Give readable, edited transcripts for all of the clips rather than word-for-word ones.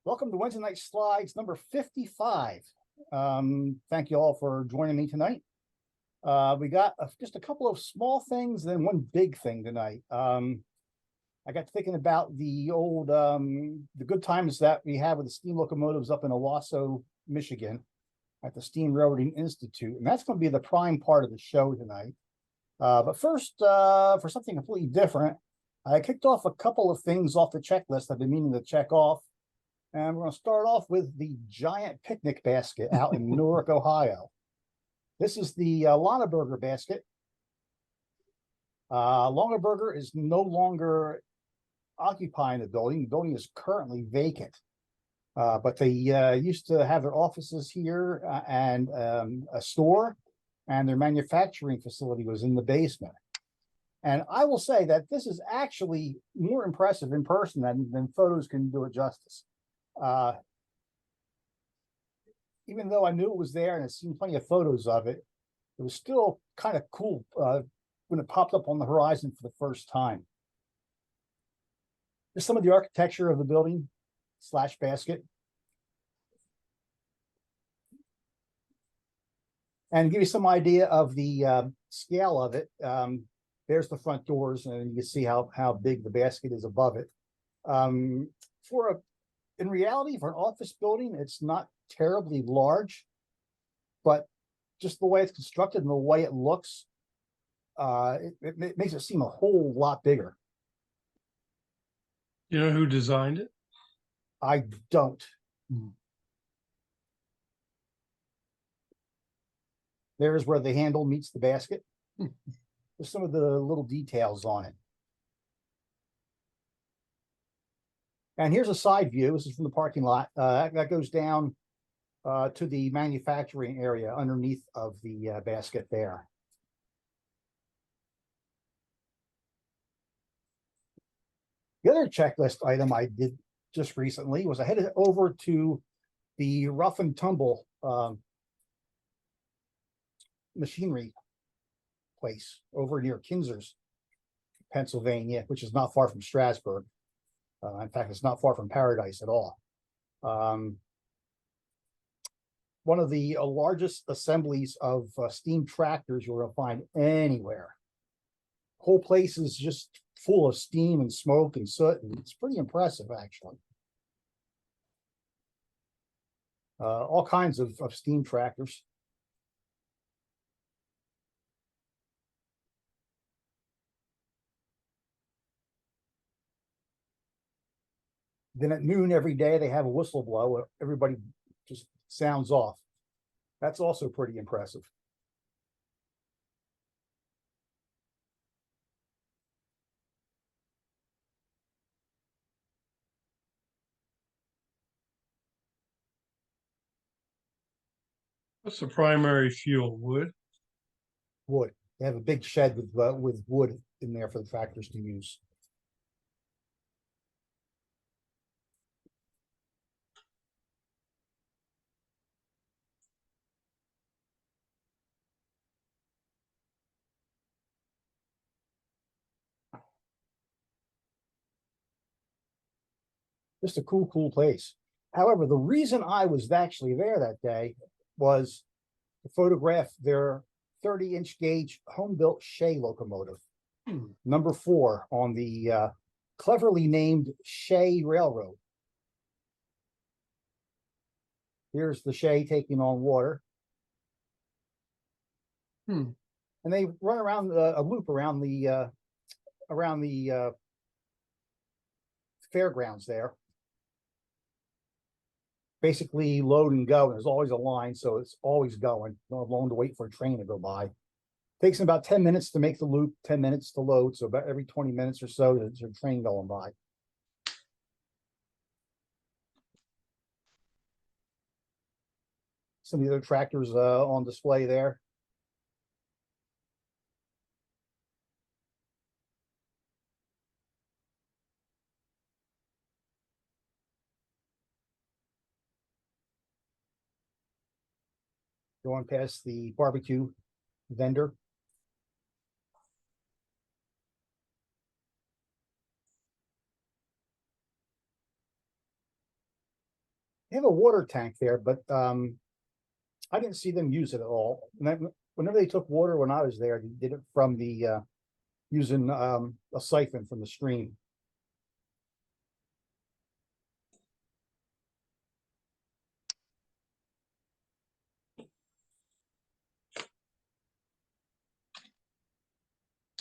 Welcome to Wednesday Night Slides number 55. Thank you all for joining me tonight. We got just a couple of small things, then one big thing tonight. I got thinking about the old the good times that we had with the steam locomotives up in Owosso, Michigan, at the Steam Railroading Institute, and that's going to be the prime part of the show tonight. But first, for something completely different, I kicked off a couple of things off the checklist I've been meaning to check off. And we're going to start off with the giant picnic basket out in Newark, Ohio. This is the Longaberger basket. Longaberger is no longer occupying the building. The building is currently vacant. But they used to have their offices here and a store, and their manufacturing facility was in the basement. And I will say that this is actually more impressive in person than photos can do it justice. Even though I knew it was there and I've seen plenty of photos of it, it was still kind of cool when it popped up on the horizon for the first time. Just some of the architecture of the building / basket. And to give you some idea of the scale of it, there's the front doors, and you can see how big the basket is above it. In reality, for an office building, it's not terribly large, but just the way it's constructed and the way it looks, it makes it seem a whole lot bigger. You know who designed it? I don't. There's where the handle meets the basket. There's some of the little details on it. And here's a side view. This is from the parking lot. That goes down to the manufacturing area underneath of the basket there. The other checklist item I did just recently was I headed over to the Rough Tumble machinery place over near Kinzers, Pennsylvania, which is not far from Strasburg. In fact, it's not far from Paradise at all. One of the largest assemblies of steam tractors you're going to find anywhere. Whole place is just full of steam and smoke and soot, and it's pretty impressive, actually. All kinds of steam tractors. Then at noon every day, they have a whistle blow. Everybody just sounds off. That's also pretty impressive. What's the primary fuel? Wood? Wood. They have a big shed with wood in there for the tractors to use. Just a cool place. However, the reason I was actually there that day was to photograph their 30-inch gauge home-built Shay locomotive, number 4 on the cleverly named Shay Rail Road. Here's the Shay taking on water. And they run around a loop around the fairgrounds there. Basically load and go. There's always a line, so it's always going. You don't have long to wait for a train to go by. Takes about 10 minutes to make the loop, 10 minutes to load. So about every 20 minutes or so, there's a train going by. Some of the other tractors on display there. Going past the barbecue vendor. They have a water tank there, but I didn't see them use it at all. And then whenever they took water when I was there, they did it from the using a siphon from the stream.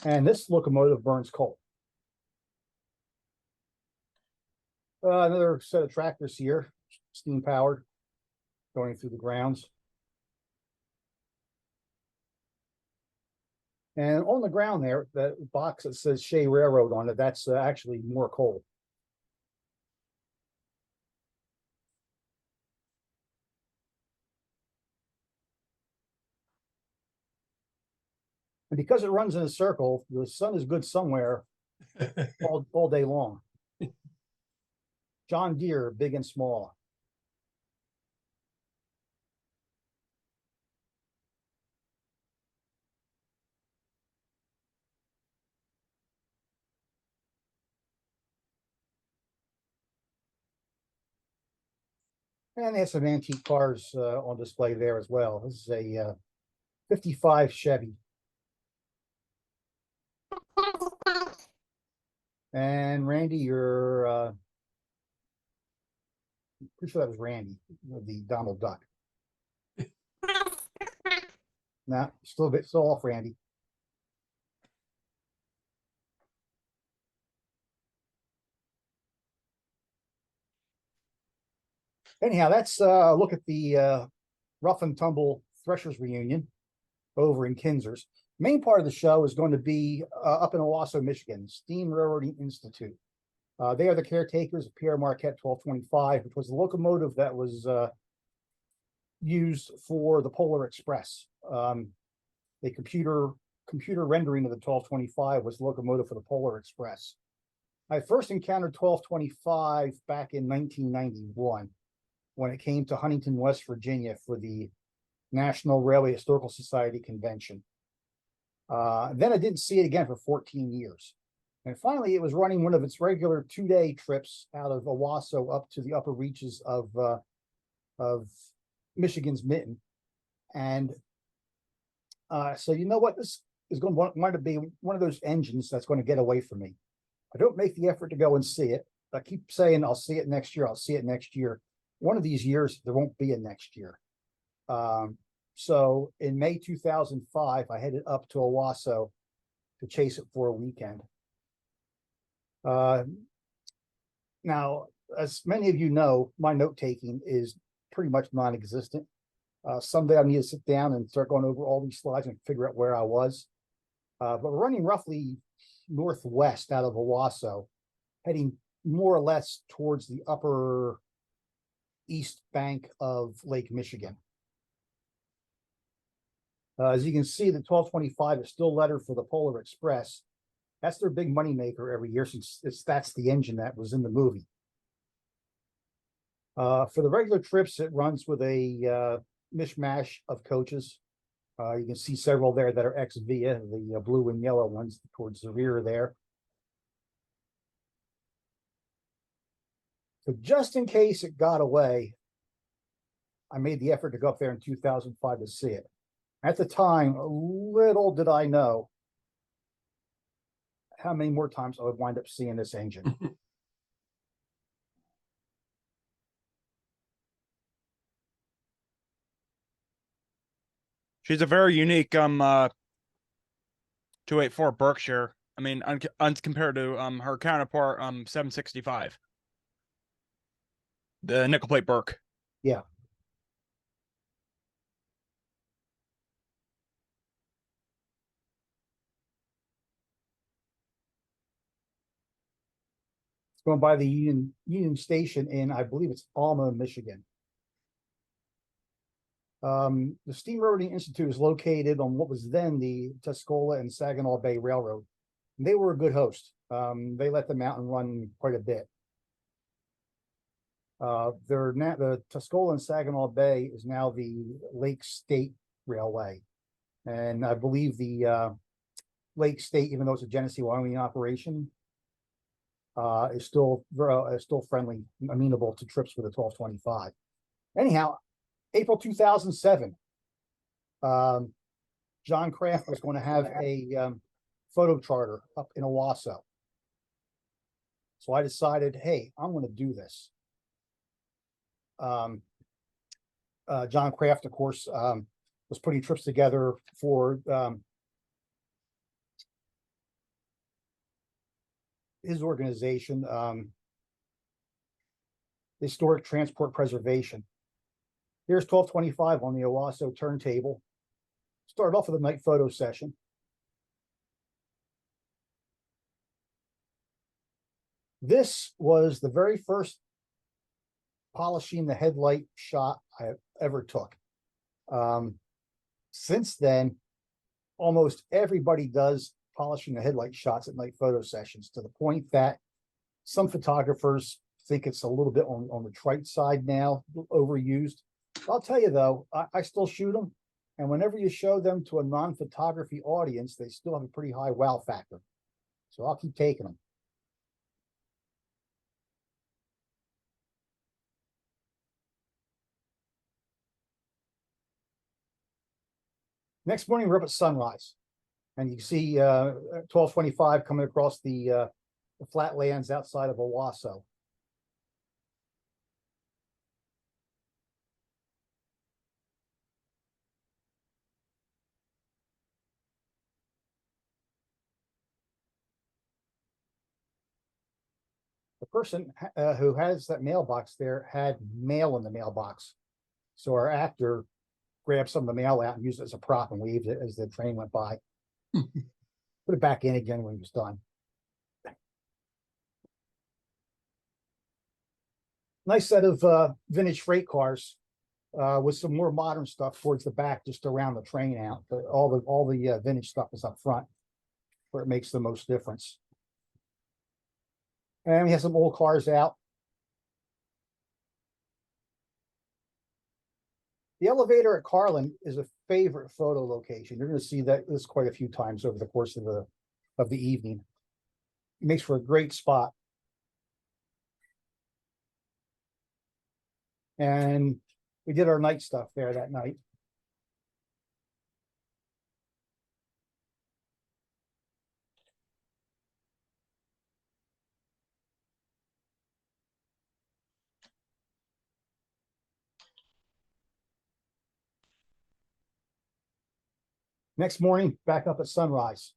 And this locomotive burns coal. Another set of tractors here, steam powered, going through the grounds. And on the ground there, that box that says Shay Rail Road on it, that's actually more coal. And because it runs in a circle, the sun is good somewhere all day long. John Deere, big and small. And they have some antique cars on display there as well. This is a 55 Chevy. And Randy, you're pretty sure that was Randy, the Donald Duck. Nah, still a bit still off, Randy. Anyhow, that's look at the Rough and Tumble Threshers Reunion over in Kinzers. Main part of the show is going to be up in Owosso, Michigan, Steam Railroading Institute. They are the caretakers of Pere Marquette 1225, which was the locomotive that was used for the Polar Express. The computer rendering of the 1225 was the locomotive for the Polar Express. I first encountered 1225 back in 1991 when it came to Huntington, West Virginia for the National Railway Historical Society convention. Then I didn't see it again for 14 years. And finally, it was running one of its regular 2-day trips out of Owosso up to the upper reaches of Michigan's Mitten. And so you know what? This is going to want to be one of those engines that's going to get away from me. I don't make the effort to go and see it. I keep saying I'll see it next year. I'll see it next year. One of these years, there won't be a next year. So in May 2005, I headed up to Owosso to chase it for a weekend. Now, as many of you know, my note-taking is pretty much non-existent. Someday I need to sit down and start going over all these slides and figure out where I was. But we're running roughly northwest out of Owosso, heading more or less towards the upper east bank of Lake Michigan. As you can see, the 1225 is still lettered for the Polar Express. That's their big money maker every year, since that's the engine that was in the movie. For the regular trips, it runs with a mishmash of coaches. You can see several there that are ex-Via, the blue and yellow ones towards the rear there. So just in case it got away, I made the effort to go up there in 2005 to see it. At the time, little did I know how many more times I would wind up seeing this engine. She's a very unique 284 Berkshire. I mean, compared to her counterpart 765, the nickel plate Burke. Yeah. It's going by the Union Station in, I believe it's Alma, Michigan. The Steam Railroading Institute is located on what was then the Tuscola and Saginaw Bay Railroad. And they were a good host. They let them out and run quite a bit. The Tuscola and Saginaw Bay is now the Lake State Railway. And I believe the Lake State, even though it's a Genesee, Wyoming operation, is still friendly, amenable to trips with the 1225. Anyhow, April 2007, John Kraft was going to have a photo charter up in Owosso. So I decided, hey, I'm going to do this. John Kraft, of course, was putting trips together for his organization, Historic Transport Preservation. Here's 1225 on the Owosso turntable. Started off with a night photo session. This was the very first polishing the headlight shot I ever took. Since then, almost everybody does polishing the headlight shots at night photo sessions, to the point that some photographers think it's a little bit on the trite side now, overused. I'll tell you though, I still shoot them, and whenever you show them to a non-photography audience, they still have a pretty high wow factor. So I'll keep taking them. Next morning, we're up at sunrise, and you can see 1225 coming across the flatlands outside of Owosso. The person who has that mailbox there had mail in the mailbox. So our actor grabbed some of the mail out and used it as a prop and waved it as the train went by. Put it back in again when he was done. Nice set of vintage freight cars with some more modern stuff towards the back, just around the train out. But all the vintage stuff is up front, where it makes the most difference. And we have some old cars out. The elevator at Carlin is a favorite photo location. You're going to see this quite a few times over the course of the evening. It makes for a great spot. And we did our night stuff there that night. Next morning, back up at sunrise.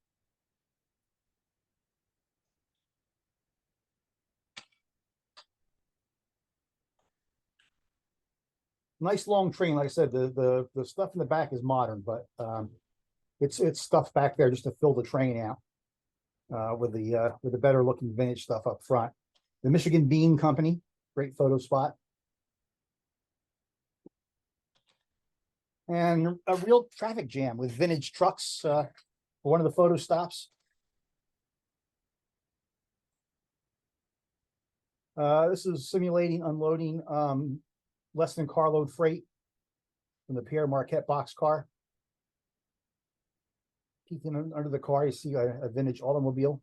Nice long train. Like I said, the stuff in the back is modern, but it's stuff back there just to fill the train out with the better looking vintage stuff up front. The Michigan Bean Company, great photo spot. And a real traffic jam with vintage trucks for one of the photo stops. This is simulating unloading less than carload freight from the Pere Marquette boxcar. Peeking under the car, you see a vintage automobile.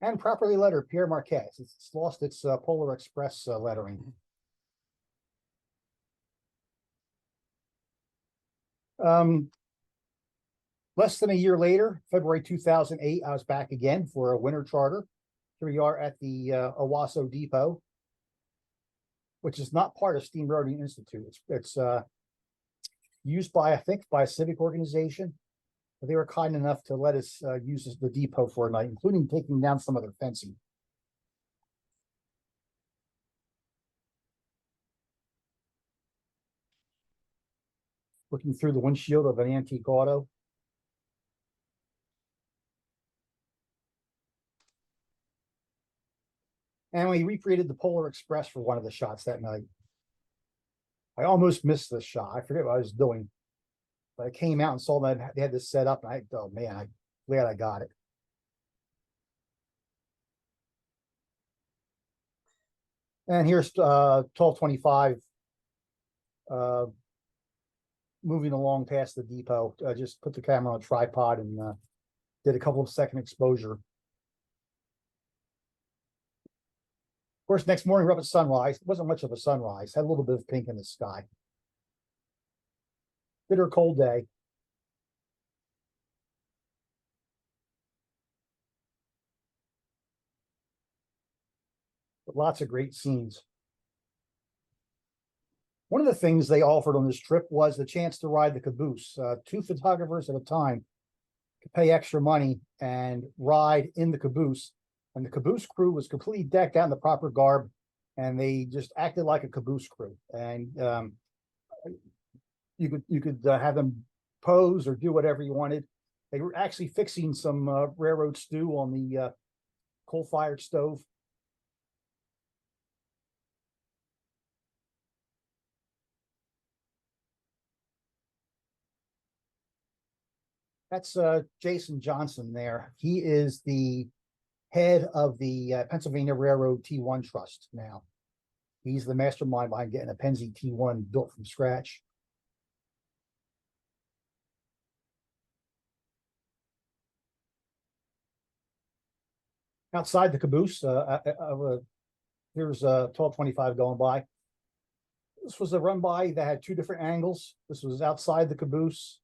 And properly lettered Pere Marquette. It's lost its Polar Express lettering. Less than a year later, February 2008, I was back again for a winter charter. Here we are at the Owosso Depot, which is not part of Steam Roading Institute. It's used by, I think, by a civic organization. But they were kind enough to let us use the depot for a night, including taking down some of their fencing. Looking through the windshield of an antique auto. And we recreated the Polar Express for one of the shots that night. I almost missed this shot. I forget what I was doing. But I came out and saw that they had this set up, and oh man, I'm glad I got it. And here's 1225 moving along past the depot. I just put the camera on a tripod and did a couple of second exposure. Of course, next morning we're up at sunrise. It wasn't much of a sunrise. Had a little bit of pink in the sky. Bitter cold day. But lots of great scenes. One of the things they offered on this trip was the chance to ride the caboose. 2 photographers at a time could pay extra money and ride in the caboose. And the caboose crew was completely decked out in the proper garb, and they just acted like a caboose crew. And you could have them pose or do whatever you wanted. They were actually fixing some railroad stew on the coal-fired stove. That's Jason Johnson there. He is the head of the Pennsylvania Railroad T1 Trust now. He's the mastermind behind getting a Pennsy T1 built from scratch. Outside the caboose, here's 1225 going by. This was a run by that had 2 different angles. This was outside the caboose.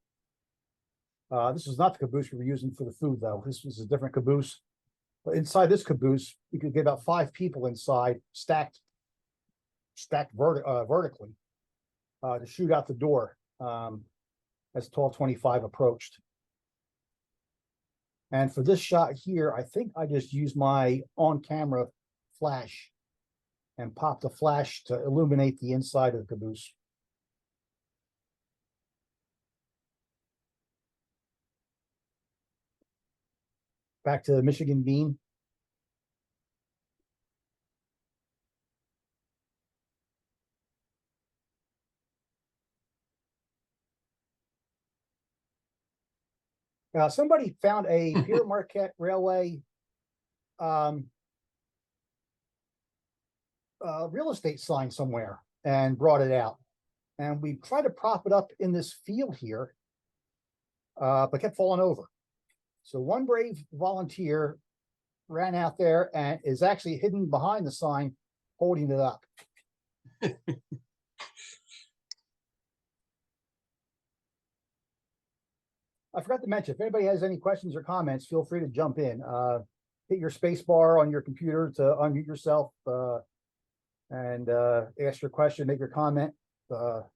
This was not the caboose we were using for the food, though. This was a different caboose. But inside this caboose, you could get about 5 people inside, stacked vertically, to shoot out the door as 1225 approached. And for this shot here, I think I just used my on-camera flash and popped a flash to illuminate the inside of the caboose. Back to Michigan Bean. Somebody found a Pere Marquette Railway real estate sign somewhere and brought it out. And we tried to prop it up in this field here, but kept falling over. So one brave volunteer ran out there and is actually hidden behind the sign, holding it up. I forgot to mention, if anybody has any questions or comments, feel free to jump in. Hit your space bar on your computer to unmute yourself and ask your question, make your comment. Feel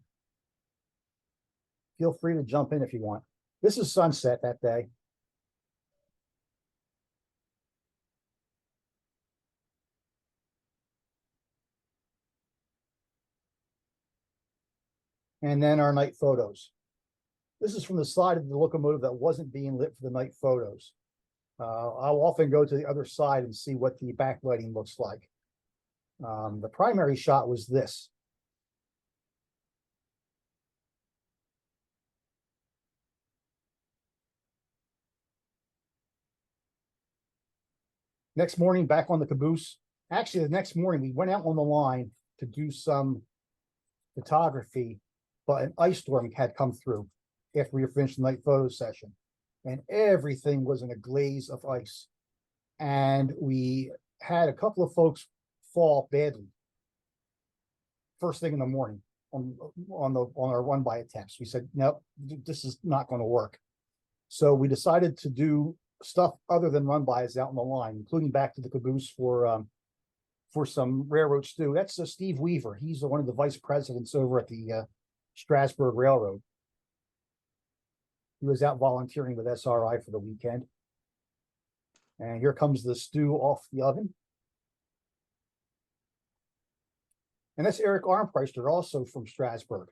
free to jump in if you want. This is sunset that day. And then our night photos. This is from the side of the locomotive that wasn't being lit for the night photos. I'll often go to the other side and see what the backlighting looks like. The primary shot was this. Next morning, back on the caboose. Actually, the next morning, we went out on the line to do some photography, but an ice storm had come through after we were finished the night photo session, and everything was in a glaze of ice. And we had a couple of folks fall badly first thing in the morning on our run by attempts. We said, nope, this is not going to work. So we decided to do stuff other than run bys out on the line, including back to the caboose for some railroad stew. That's Steve Weaver. He's one of the vice presidents over at the Strasburg Railroad. He was out volunteering with SRI for the weekend. And here comes the stew off the oven. And that's Eric Armpriester, also from Strasburg.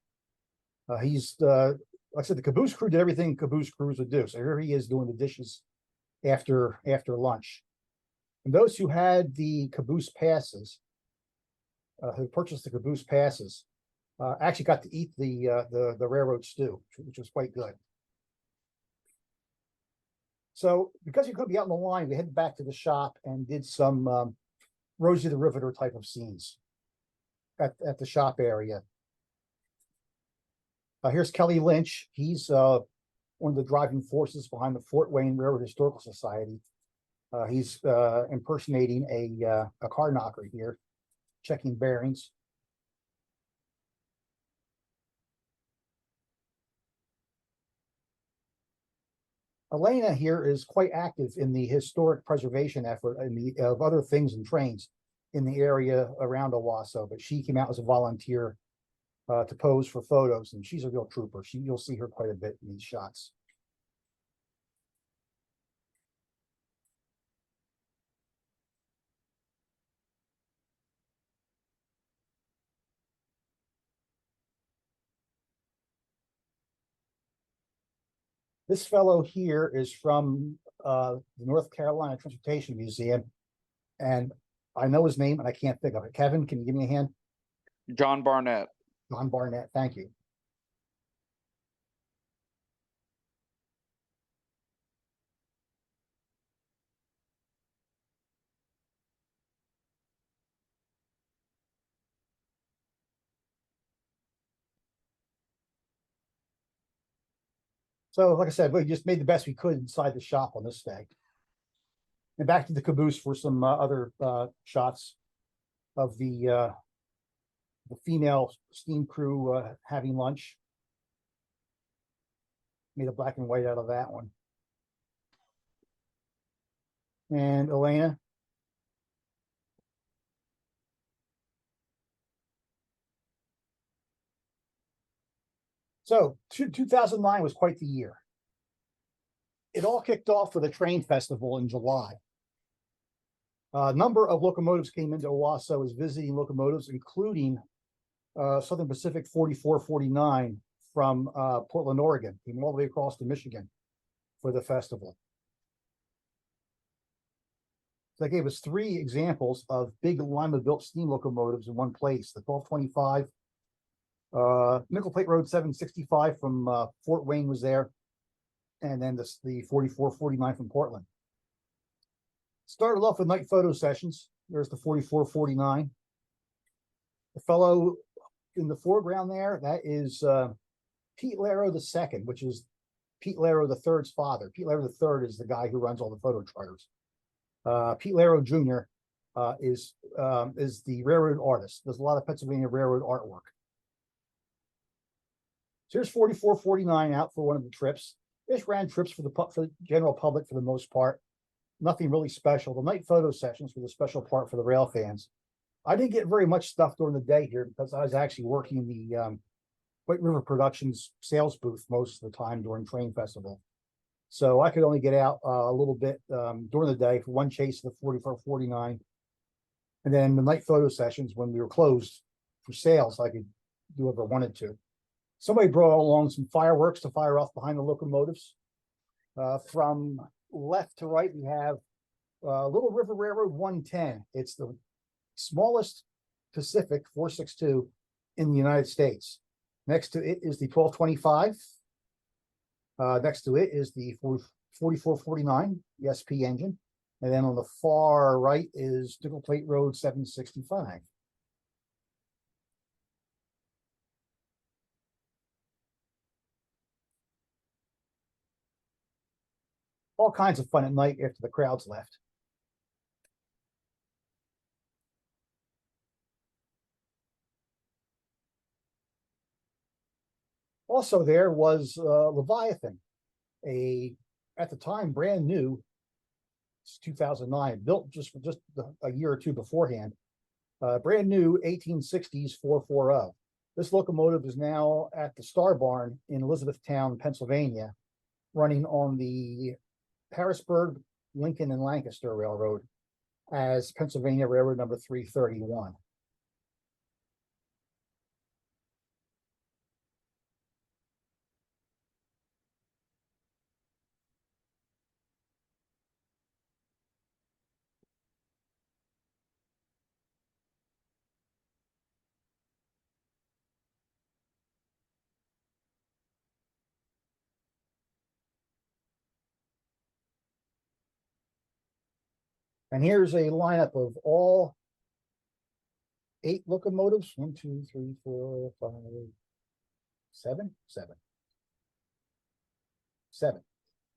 He's, like I said, the caboose crew did everything caboose crews would do. So here he is doing the dishes after lunch. And those who had the caboose passes, who purchased the caboose passes, actually got to eat the railroad stew, which was quite good. So because you couldn't be out in the line, we headed back to the shop and did some Rosie the Riveter type of scenes at the shop area. Here's Kelly Lynch. He's one of the driving forces behind the Fort Wayne Railroad Historical Society. He's impersonating a car knocker here, checking bearings. Elena here is quite active in the historic preservation effort of other things and trains in the area around Owosso, but she came out as a volunteer to pose for photos, and she's a real trooper. You'll see her quite a bit in these shots. This fellow here is from the North Carolina Transportation Museum, and I know his name and I can't think of it. Kevin, can you give me a hand? John Barnett. John Barnett, thank you. So, like I said, we just made the best we could inside the shop on this day. And back to the caboose for some other shots of the female steam crew having lunch. Made a black and white out of that one. And Elena. So 2009 was quite the year. It all kicked off with a train festival in July. A number of locomotives came into Owosso as visiting locomotives, including Southern Pacific 4449 from Portland, Oregon, came all the way across to Michigan for the festival. So that gave us 3 examples of big Lima-built steam locomotives in one place. The 1225, Nickel Plate Road 765 from Fort Wayne was there, and then the 4449 from Portland. Started off with night photo sessions. There's the 4449. The fellow in the foreground there, that is Pete Laro II, which is Pete Laro III's father. Pete Laro III is the guy who runs all the photo charters. Pete Laro Jr. Is the railroad artist. There's a lot of Pennsylvania railroad artwork. So here's 4449 out for one of the trips. This ran trips for the general public for the most part. Nothing really special. The night photo sessions were the special part for the rail fans. I didn't get very much stuff during the day here because I was actually working the White River Productions sales booth most of the time during Train Festival. So I could only get out a little bit during the day for one chase of the 4449. And then the night photo sessions when we were closed for sales, I could do whatever I wanted to. Somebody brought along some fireworks to fire off behind the locomotives. From left to right, we have Little River Railroad 110. It's the smallest Pacific 462 in the United States. Next to it is the 1225. Next to it is the 4449 SP engine. And then on the far right is Nickel Plate Road 765. All kinds of fun at night after the crowds left. Also there was Leviathan, at the time brand new, it's 2009, built just a year or two beforehand, brand new 1860s 440. This locomotive is now at the Star Barn in Elizabethtown, Pennsylvania, running on the Harrisburg, Lincoln, and Lancaster Railroad as Pennsylvania Railroad number 331. And here's a lineup of all 8 locomotives. 1, 2, 3, 4, 5, Seven.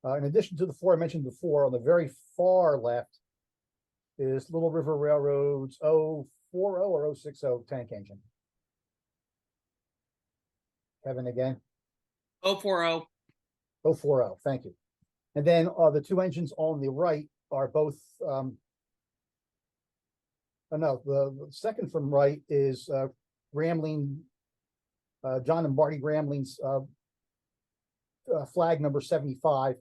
In addition to the four I mentioned before, on the very far left is Little River Railroad's 040 or 060 tank engine. Kevin again. 040. 040, thank you. And then the two engines on the right are both, oh no, the second from right is Gramling, John and Marty Gramling's flag number 75.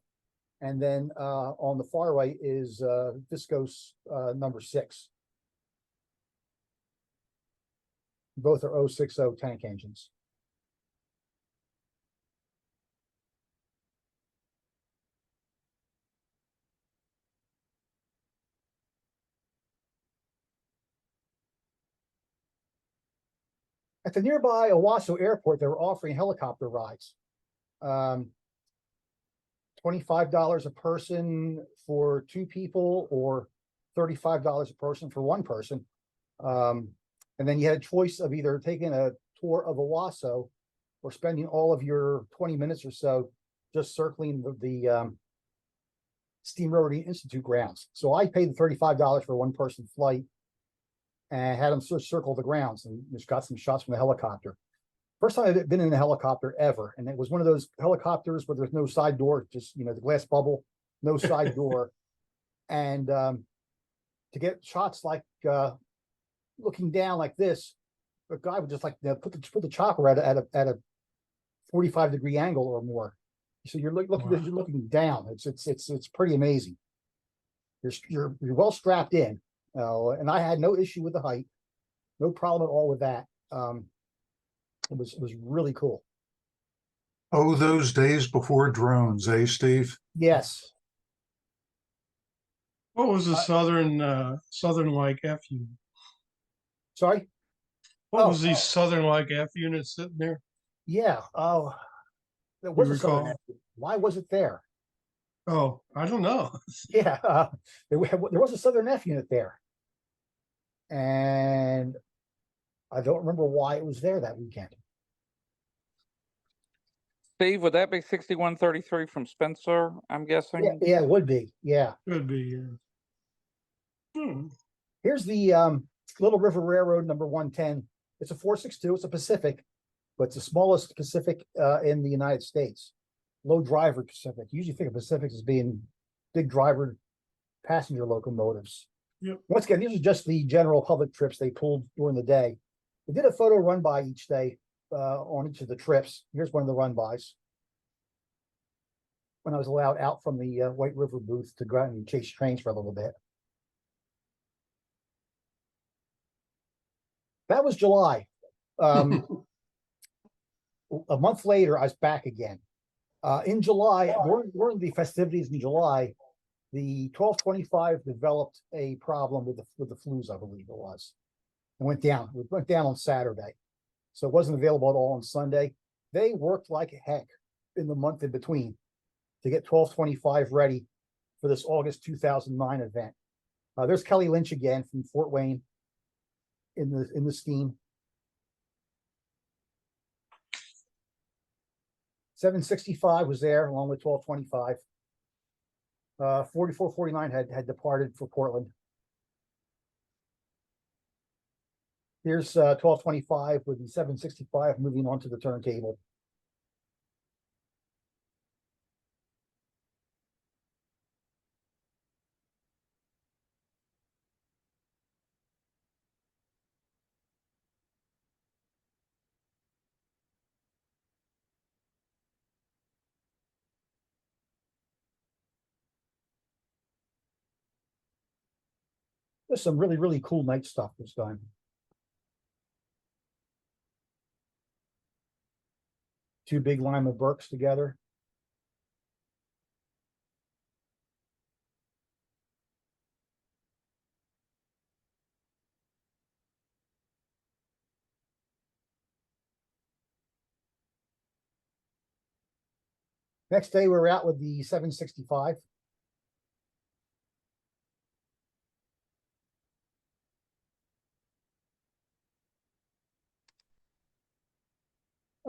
And then on the far right is Visco's number 6. Both are 060 tank engines. At the nearby Owosso airport, they were offering helicopter rides. $25 a person for 2 people or $35 a person for 1 person. And then you had a choice of either taking a tour of Owosso or spending all of your 20 minutes or so just circling the Steam Railroading Institute grounds. So I paid the $35 for a 1-person flight and had them sort of circle the grounds and just got some shots from the helicopter. First time I've been in a helicopter ever. And it was one of those helicopters where there's no side door, just, the glass bubble, no side door. And to get shots like looking down like this, a guy would just put the chopper at a 45-degree angle or more. So you're looking down. It's pretty amazing. You're well strapped in. And I had no issue with the height, no problem at all with that. It was really cool. Oh, those days before drones, eh, Steve? Yes. What was the Southern like F unit? Sorry. What Oh, was these Southern like F units sitting there? Yeah. Oh, there was a Southern recall? F. Why was it there? Oh, I don't know. Yeah, there was a Southern F unit there, and I don't remember why it was there that weekend. Steve, would that be 6133 from Spencer, I'm guessing? Yeah, it would be. Yeah. Could be. Hmm. Here's the Little River Railroad number 110. It's a 462. It's a Pacific, but it's the smallest Pacific in the United States. Low driver Pacific. You usually think of Pacifics as being big driver passenger locomotives. Yep. Once again, these are just the general public trips they pulled during the day. They did a photo run by each day on each of the trips. Here's one of the run bys. When I was allowed out from the White River booth to go out and chase trains for a little bit. That was July. A month later, I was back again. In July, during the festivities in July, the 1225 developed a problem with the flues, I believe it was. It went down. It went down on Saturday, so it wasn't available at all on Sunday. They worked like heck in the month in between to get 1225 ready for this August 2009 event. There's Kelly Lynch again from Fort Wayne in the scheme. 765 was there along with 1225. 4449 had departed for Portland. Here's 1225 with the 765 moving on to the turntable. There's some really, really cool night stuff this time. Two big Lima Burks together. Next day, we were out with the 765.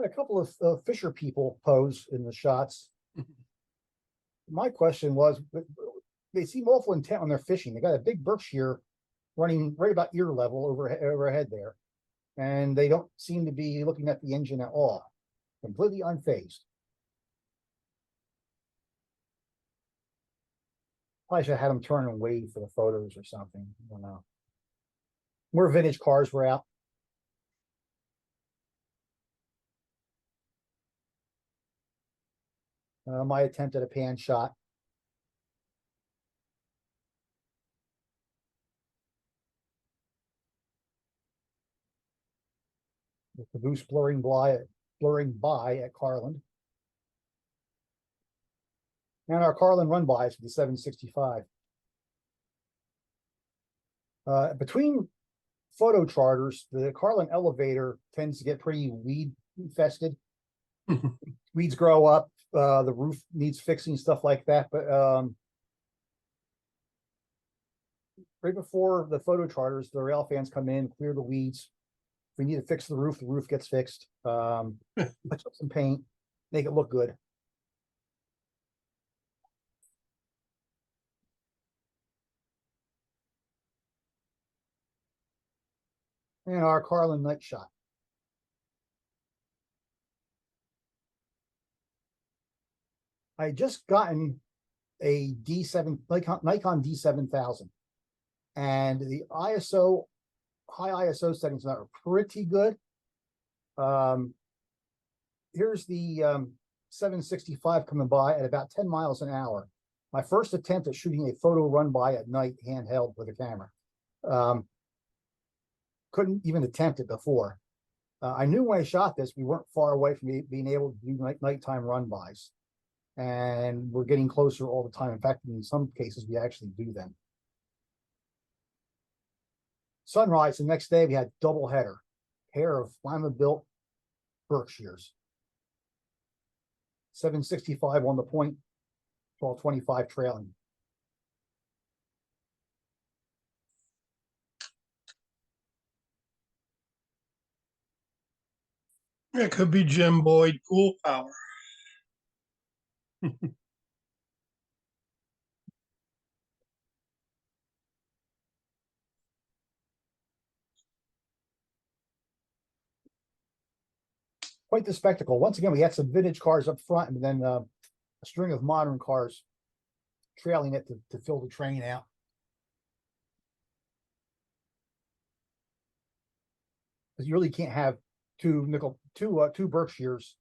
A couple of fisher people pose in the shots. My question was, they seem awful intent on their fishing. They got a big Berkshire running right about ear level overhead there. And they don't seem to be looking at the engine at all. Completely unfazed. Probably should have had them turn and wave for the photos or something. I don't know. More vintage cars were out. My attempt at a pan shot. The caboose blurring by at Carland. And our Carland run bys for the 765. Between photo charters, the Carland elevator tends to get pretty weed infested. Weeds grow up, the roof needs fixing, stuff like that. But right before the photo charters, the rail fans come in, clear the weeds. If we need to fix the roof gets fixed. Touch up some paint, make it look good. And our Carland night shot. I had just gotten a D7 Nikon D7000, and the ISO high ISO settings are pretty good. Here's the 765 coming by at about 10 miles an hour. My first attempt at shooting a photo run by at night handheld with a camera. Couldn't even attempt it before. I knew when I shot this, we weren't far away from being able to do nighttime run bys. And we're getting closer all the time. In fact, in some cases, we actually do them. Sunrise, the next day, we had double header. Pair of Lima built Berkshires. 765 on the point, 1225 trailing. It could be Jim Boyd pool power. Quite the spectacle. Once again, we had some vintage cars up front and then a string of modern cars trailing it to fill the train out. Because you really can't have two Berkshires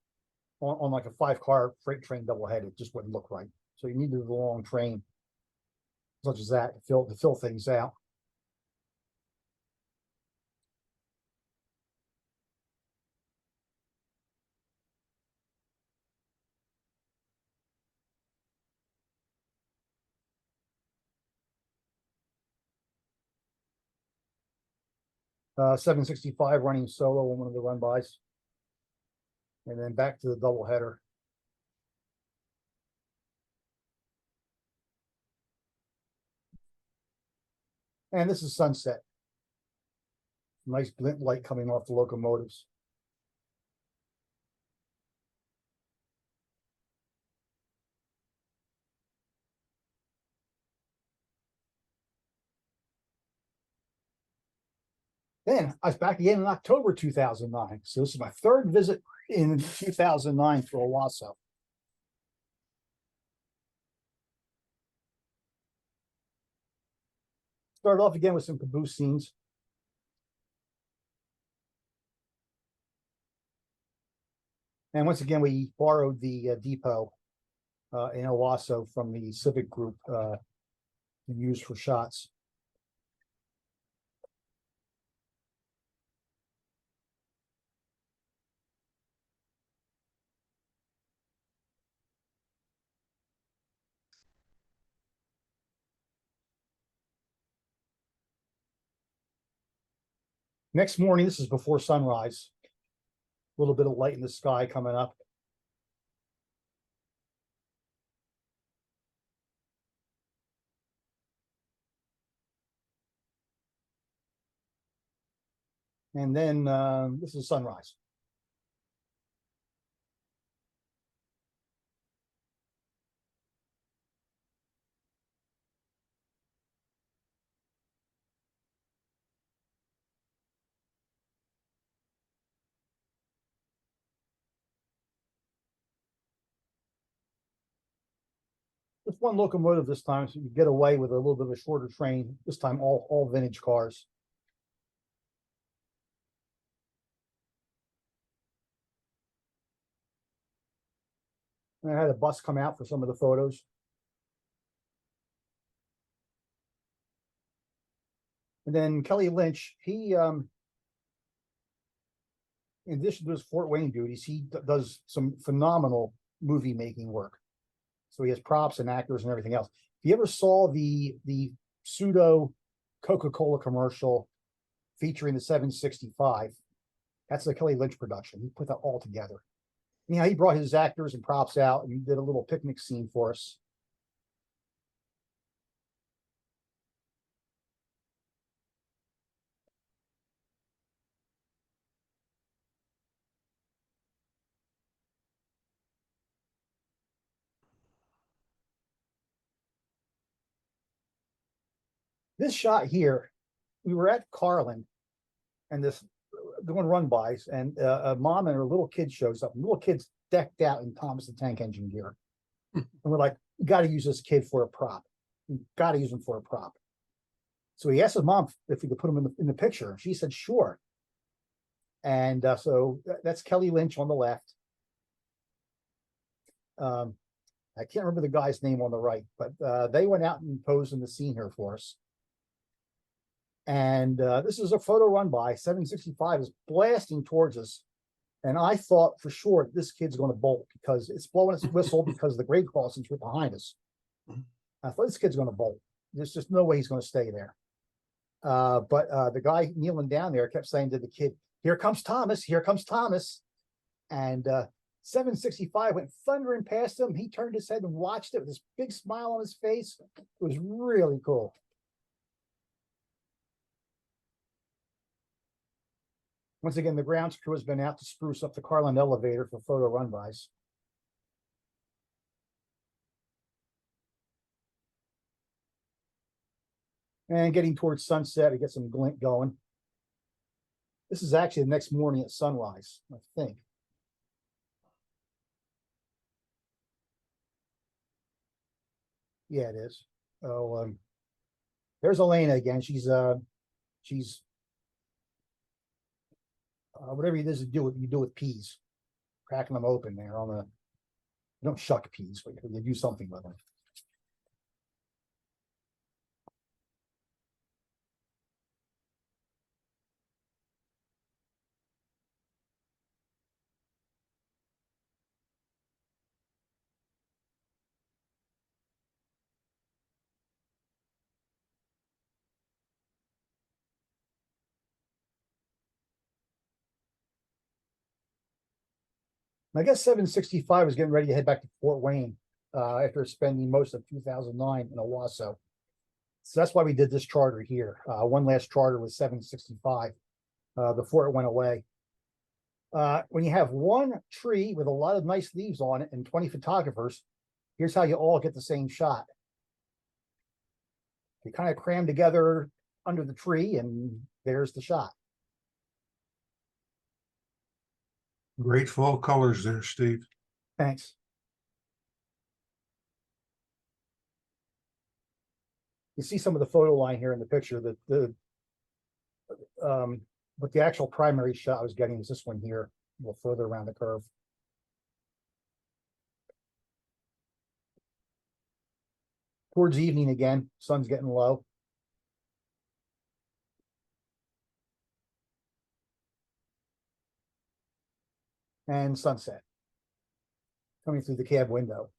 on like a 5-car freight train double head. It just wouldn't look right. So you needed a long train such as that to fill things out. Uh, 765 running solo on one of the run bys. And then back to the double header. And this is sunset. Nice glint light coming off the locomotives. Then I was back again in October 2009. So this is my third visit in 2009 for Owosso. Started off again with some caboose scenes. And once again, we borrowed the depot in Owosso from the Civic Group to use for shots. Next morning, this is before sunrise. A little bit of light in the sky coming up. And then this is sunrise. one locomotive this time, so you get away with a little bit of a shorter train. This time, all vintage cars. And I had a bus come out for some of the photos. And then Kelly Lynch, he, in addition to his Fort Wayne duties, he does some phenomenal movie making work. So he has props and actors and everything else. If you ever saw the pseudo Coca-Cola commercial featuring the 765, that's the Kelly Lynch production. He put that all together. Anyhow, he brought his actors and props out and did a little picnic scene for us. This shot here, we were at Carlin and this doing run-bys, and a mom and her little kid shows up. Little kid's decked out in Thomas the Tank Engine gear. And we're like, we got to use this kid for a prop. We got to use him for a prop. So he asked his mom if we could put him in the picture. She said, sure. And so that's Kelly Lynch on the left. I can't remember the guy's name on the right, but they went out and posed in the scene here for us. And this is a photo run by. 765 is blasting towards us. And I thought for sure this kid's going to bolt because it's blowing its whistle because the grade crossings were behind us. I thought this kid's going to bolt. There's just no way he's going to stay there. But the guy kneeling down there kept saying to the kid, here comes Thomas, here comes Thomas. And 765 went thundering past him. He turned his head and watched it with this big smile on his face. It was really cool. Once again, the grounds crew has been out to spruce up the Carlin elevator for photo run-bys. And getting towards sunset, to get some glint going. This is actually the next morning at sunrise, I think. Yeah, it is. Oh, there's Elena again. She's whatever it is to do, you do with peas, cracking them open there on the. You don't shuck peas, but you do something with them. I guess 765 was getting ready to head back to Fort Wayne after spending most of 2009 in Owosso. So that's why we did this charter here. One last charter with 765 before it went away. When you have one tree with a lot of nice leaves on it and 20 photographers, here's how you all get the same shot. You kind of cram together under the tree and there's the shot. Great fall colors there, Steve. Thanks. You see some of the photo line here in the picture that but the actual primary shot I was getting is this one here, a little further around the curve. Towards evening again, sun's getting low. And sunset coming through the cab window.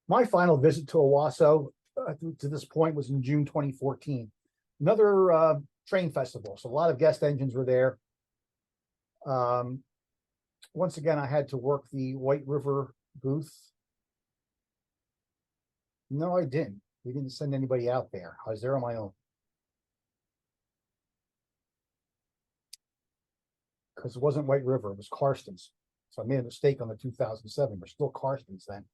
My final visit to Owosso to this point was in June 2014. Another train festival, so a lot of guest engines were there. Once again, I had to work the White River booth. No, I didn't. We didn't send anybody out there. I was there on my own. Because it wasn't White River, it was Karstens. So I made a mistake on the 2007. We're still Karstens then.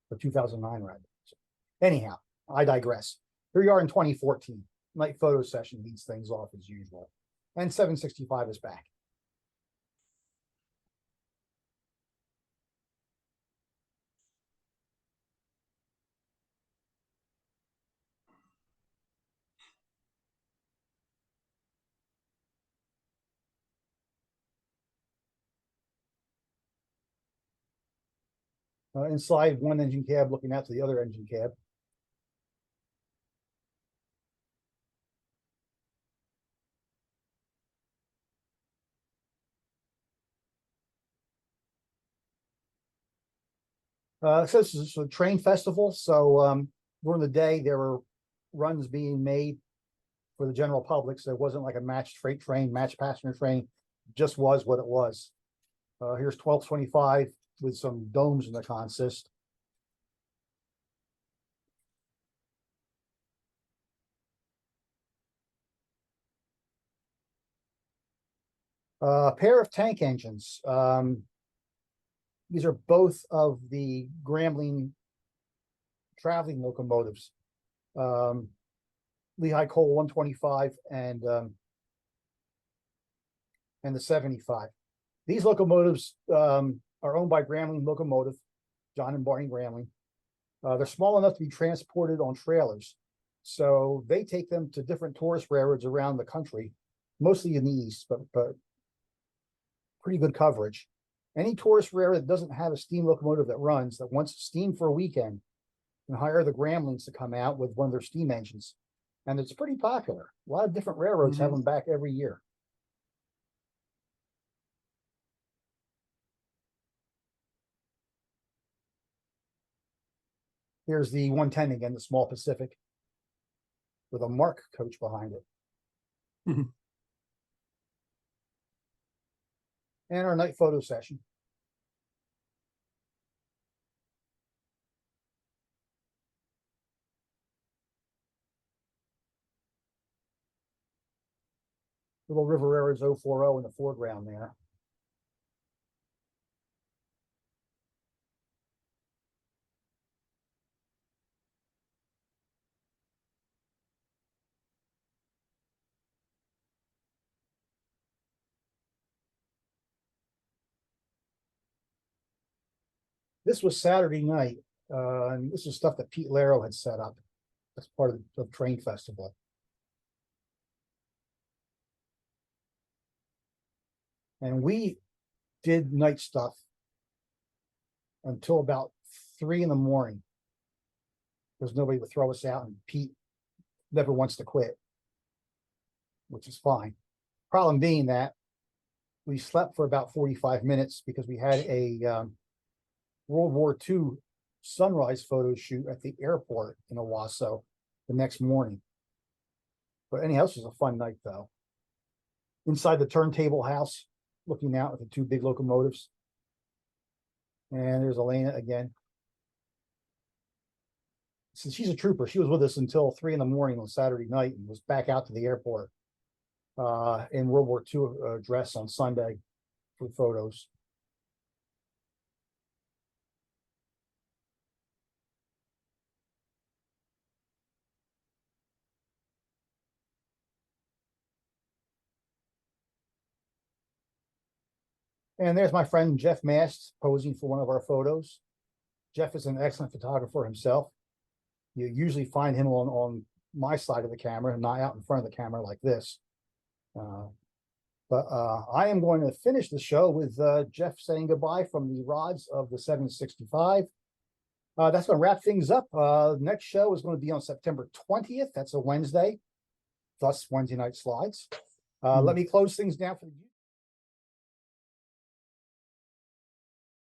For 2009, right? So anyhow, I digress. Here you are in 2014. Night photo session leads things off as usual. And 765 is back. Inside one engine cab looking out to the other engine cab. So this is a train festival. So during the day, there were runs being made for the general public. So it wasn't like a matched freight train, matched passenger train. It just was what it was. Here's 1225 with some domes in the consist. A pair of tank engines. These are both of the Grambling traveling locomotives. Lehigh Coal 125 and the 75. These locomotives are owned by Grambling Locomotive, John and Barney Grambling. They're small enough to be transported on trailers. So they take them to different tourist railroads around the country, mostly in the east, but pretty good coverage. Any tourist railroad that doesn't have a steam locomotive that runs, that wants steam for a weekend, can hire the Gramblings to come out with one of their steam engines. And it's pretty popular. A lot of different railroads have them back every year. Here's the 110 again, the small Pacific, with a Mark coach behind it. Mhm. And our night photo session. Little River Railroad's 040 in the foreground there. This was Saturday night, and this is stuff that Pete Laro had set up as part of the train festival. And we did night stuff until about 3 in the morning. There's nobody to throw us out, and Pete never wants to quit, which is fine. Problem being that we slept for about 45 minutes because we had a World War II sunrise photo shoot at the airport in Owosso the next morning. But anyhow, this was a fun night though. Inside the turntable house, looking out at the 2 big locomotives. And there's Elena again. So she's a trooper. She was with us until 3 in the morning on Saturday night and was back out to the airport in World War II dress on Sunday for photos. And there's my friend Jeff Mast posing for one of our photos. Jeff is an excellent photographer himself. You usually find him on my side of the camera and not out in front of the camera like this. But I am going to finish the show with Jeff saying goodbye from the rods of the 765. That's going to wrap things up. Next show is going to be on September 20th. That's a Wednesday, thus Wednesday night slides. Let me close things down for the